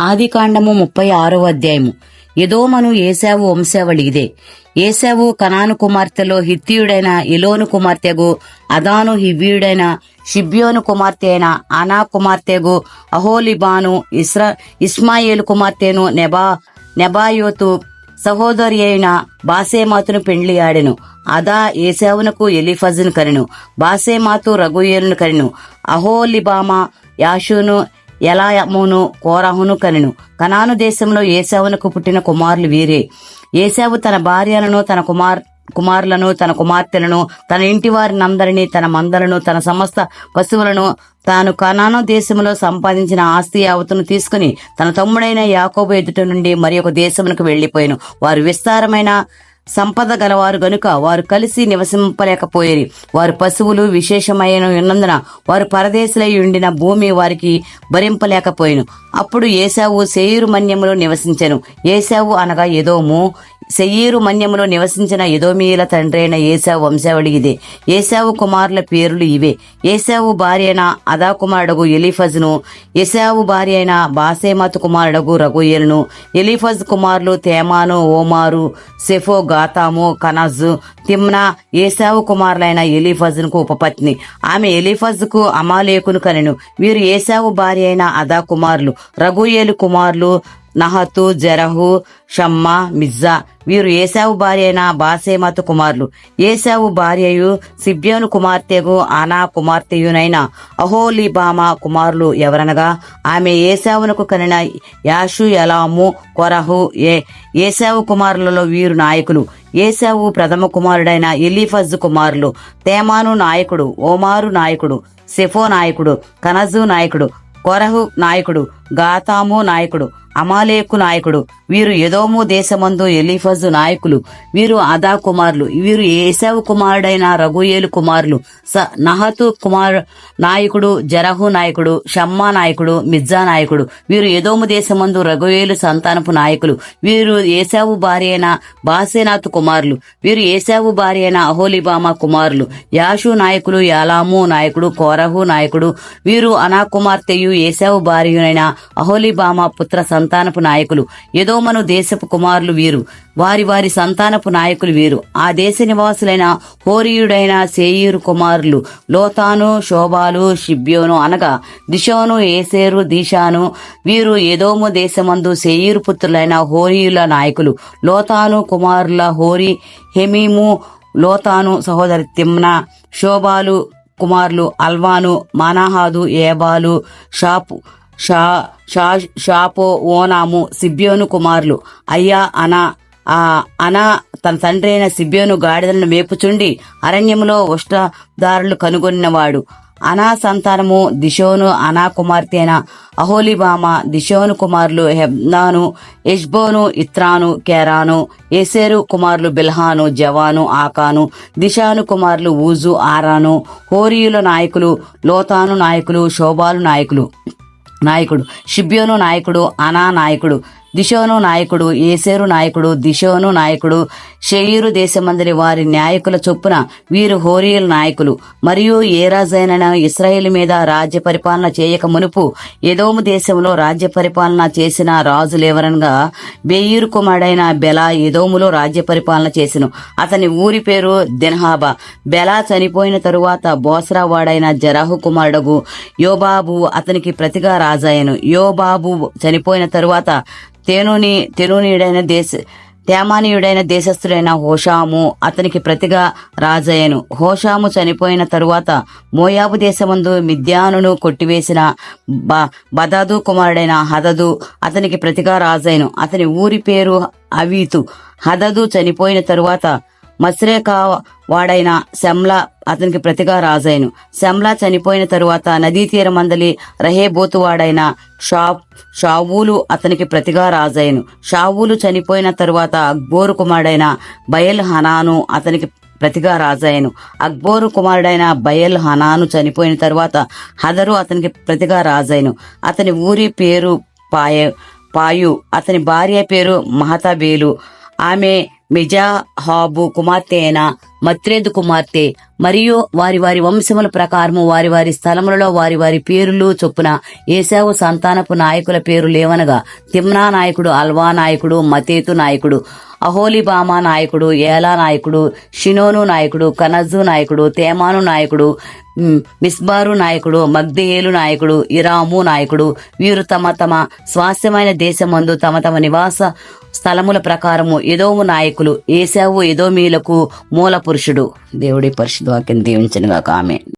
ఆదికాండము 36వ అధ్యాయము. ఎదోమను ఏశావు వంశావళి ఇదే. ఏశావు కనాను కుమార్తెలో హిత్తీయుడైన ఎలోను కుమార్తెగు అదాను, హివ్వీయుడైన షిబ్యోను కుమార్తె అయిన అనా కుమార్తెగు అహోలిబాను, ఇస్మాయేలు కుమార్తెను నెబాయోతు సహోదరి అయిన బాసేమాతును పెండ్లి ఆడెను. అదా ఏశావునకు ఎలీఫజును కనెను. బాసేమాతు రగుయేలును కనెను. అహోలిబామా యాషును, ఎలాయమును, కోరహును కనెను. కనాను దేశంలో ఏశావునకు పుట్టిన కుమారులు వీరే. ఏశావు తన భార్యలను, తన కుమారులను, తన కుమార్తెలను, తన ఇంటి వారినందరినీ, తన మందలను, తన సమస్త పశువులను, తాను కనాను దేశంలో సంపాదించిన ఆస్తి యావత్తును తీసుకుని తన తమ్ముడైన యాకోబు ఎదుట నుండి మరి ఒక దేశమునకు వెళ్లిపోయాను. వారు విస్తారమైన సంపద గలవారు గనుక వారు కలిసి నివసింపలేకపోయేరి. వారు పశువులు విశేషమైన ఉన్నందున వారు పరదేశులై ఉండిన భూమి వారికి భరింపలేకపోయాను. అప్పుడు ఏశావు శేయీరు మన్యములో నివసించెను. ఏశావు అనగా ఎదోము. శేయీరు మన్యములో నివసించిన ఎదోమీయుల తండ్రి అయిన ఏశావు వంశావళి ఇదే. ఏశావు కుమారుల పేర్లు ఇవే. ఏశావు భార్య అయిన అదా కుమారుడగు ఎలీఫజును, ఏశావు భార్య అయిన బాసేమతు కుమారుడగు రగుయేలును. ఎలీఫజ్ కుమారులు తేమాను, ఓమారు, సెఫో, గాతాము, కనజు, తిమ్నా. ఏశావు కుమారులైన ఎలీఫజుకు ఉపపత్ని. ఆమె ఎలీఫజుకు అమాలేకును కనెను. వీరు ఏశావు భార్య అయిన అదా కుమారులు. రగుయేలు కుమారులు నహతు, జరహు, షమ్మా, మిజ్జా. వీరు ఏశావు భార్య అయిన బాసేమతు కుమారులు. ఏశావు భార్యయు సిబ్యోను కుమార్తెగు అనా కుమార్తెయునైన అహోలిబామా కుమారులు ఎవరనగా ఆమె ఏశావునకు కనిన యాషు, ఎలాము, కొరహు. ఏశావు కుమారులలో వీరు నాయకులు. ఏశావు ప్రథమ కుమారుడైన ఎలీఫజు కుమారులు. తేమాను నాయకుడు, ఓమారు నాయకుడు, సెఫో నాయకుడు, కనజు నాయకుడు, కొరహు నాయకుడు, గాతాము నాయకుడు, అమాలేకు నాయకుడు. వీరు ఎదోము దేశమందు ఎలీఫజు నాయకులు. వీరు అదా కుమారులు. వీరు ఏశావు కుమారుడైన రగుయేలు కుమారులు. నహతు నాయకుడు, జరహు నాయకుడు, షమ్మా నాయకుడు, మిజ్జా నాయకుడు. వీరు ఎదోము దేశమందు రగుయేలు సంతానపు నాయకులు. వీరు ఏశావు భార్య అయిన బాసేనాతు కుమారులు. వీరు ఏశావు భార్య అయిన అహోలిబామా కుమారులు. యాషు నాయకులు, యాలాము నాయకుడు, కోరహు నాయకుడు. వీరు అనా కుమార్తెయు ఏశావు భార్యనైన అహోలిబామా పుత్ర సంతానపు నాయకులు. ఎదోమను దేశపు కుమారులు వీరు. వారి వారి సంతానపు నాయకులు వీరు. ఆ దేశ నివాసులైన హోరీయుడైన శేయీరు కుమారులు లోతాను, శోబాలు, షిబ్యోను అనగా దిషోను, ఏసేరు, దీషాను. వీరు ఎదోము దేశమందు శేయీరు పుత్రులైన హోరీయుల నాయకులు. లోతాను కుమారుల హోరీ, హెమీము. లోతాను సహోదరి తిమ్నా. శోబాలు కుమారులు అల్వాను, మానాహాదు, ఏబాలు, షాపో, ఓనాము. సిబ్యోను కుమారులు అయ్యా, అనా తన తండ్రి అయిన సిబ్యోను గాడిదలను మేపుచుండి అరణ్యములో ఉష్ణదారులు కనుగొన్నవాడు. అనా సంతానము దిషోను. అనా కుమార్తె అయిన అహోలిబామా. దిషోను కుమారులు హెబ్నాను, ఎష్బోను, ఇత్రాను, కేరాను. ఏసేరు కుమారులు బిల్హాను, జవాను, ఆకాను. దిషాను కుమారులు ఊజు, ఆరాను. హోరీయుల నాయకులు లోతాను నాయకులు, శోబాలు నాయకుడు, షిబ్యోను నాయకుడు, అనా నాయకుడు, దిషోను నాయకుడు, ఏసేరు నాయకుడు, దిషోను నాయకుడు. షేయీరు దేశమందరి వారి నాయకుల చొప్పున వీరు హోరీయుల నాయకులు. మరియు ఏ రాజైన ఇశ్రాయేల్ మీద రాజ్య పరిపాలన చేయక మునుపు ఎదోము దేశంలో రాజ్య పరిపాలన చేసిన రాజులెవరనగా బెయీరు కుమారుడైన బెలా ఎదోములో రాజ్య పరిపాలన చేసెను. అతని ఊరి పేరు దిన్హాబా. బెలా చనిపోయిన తరువాత బోస్రా వాడైన జరాహు కుమారుడగు యోబాబు అతనికి ప్రతిగా రాజాయను. యోబాబు చనిపోయిన తరువాత తేమానీయుడైన దేశస్థుడైన హోషాము అతనికి ప్రతిగా రాజయ్యను. హోషాము చనిపోయిన తరువాత మోయాబు దేశమందు మిద్యానును కొట్టివేసిన బదదు కుమారుడైన హదదు అతనికి ప్రతిగా రాజయ్యను. అతని ఊరి పేరు అవీతు. హదదు చనిపోయిన తరువాత మస్రేకా వాడైన శమ్లా అతనికి ప్రతిగా రాజైను. శమ్లా చనిపోయిన తరువాత నదీ తీరమందలి రహేబోతు వాడైన షావూలు అతనికి ప్రతిగా రాజైను. షావూలు చనిపోయిన తరువాత అక్బోరు కుమారుడైన బయల్ హనాను అతనికి ప్రతిగా రాజాయను. అక్బోరు కుమారుడైన బయల్ హనాను చనిపోయిన తరువాత హదరు అతనికి ప్రతిగా రాజైను. అతని ఊరి పేరు పాయు. అతని భార్య పేరు మహతబేలు. ఆమె మెజాహాబు కుమార్తె అయిన మత్రేదు కుమార్తె మరియు వారి వారి వంశముల ప్రకారము వారి వారి స్థలములలో వారి వారి పేరులు చొప్పున ఏశావు సంతానపు నాయకుల పేరు లేవనగా తిమ్నా నాయకుడు, అల్వా నాయకుడు, మతేతు నాయకుడు, అహోలిబామా నాయకుడు, ఏలా నాయకుడు, షినోను నాయకుడు, కనజు నాయకుడు, తేమాను నాయకుడు, మిస్బారు నాయకుడు, మగ్దేయేలు నాయకుడు, ఇరాము నాయకుడు. వీరు తమ తమ స్వాస్థ్యమైన దేశమందు తమ తమ నివాస స్థలముల ప్రకారము ఎదోము నాయకులు. ఏశావు ఎదోమీలకు మూల పురుషుడు. దేవుడి పరిశుద్ధ వాక్యం దీవించనుగాక. ఆమేన్.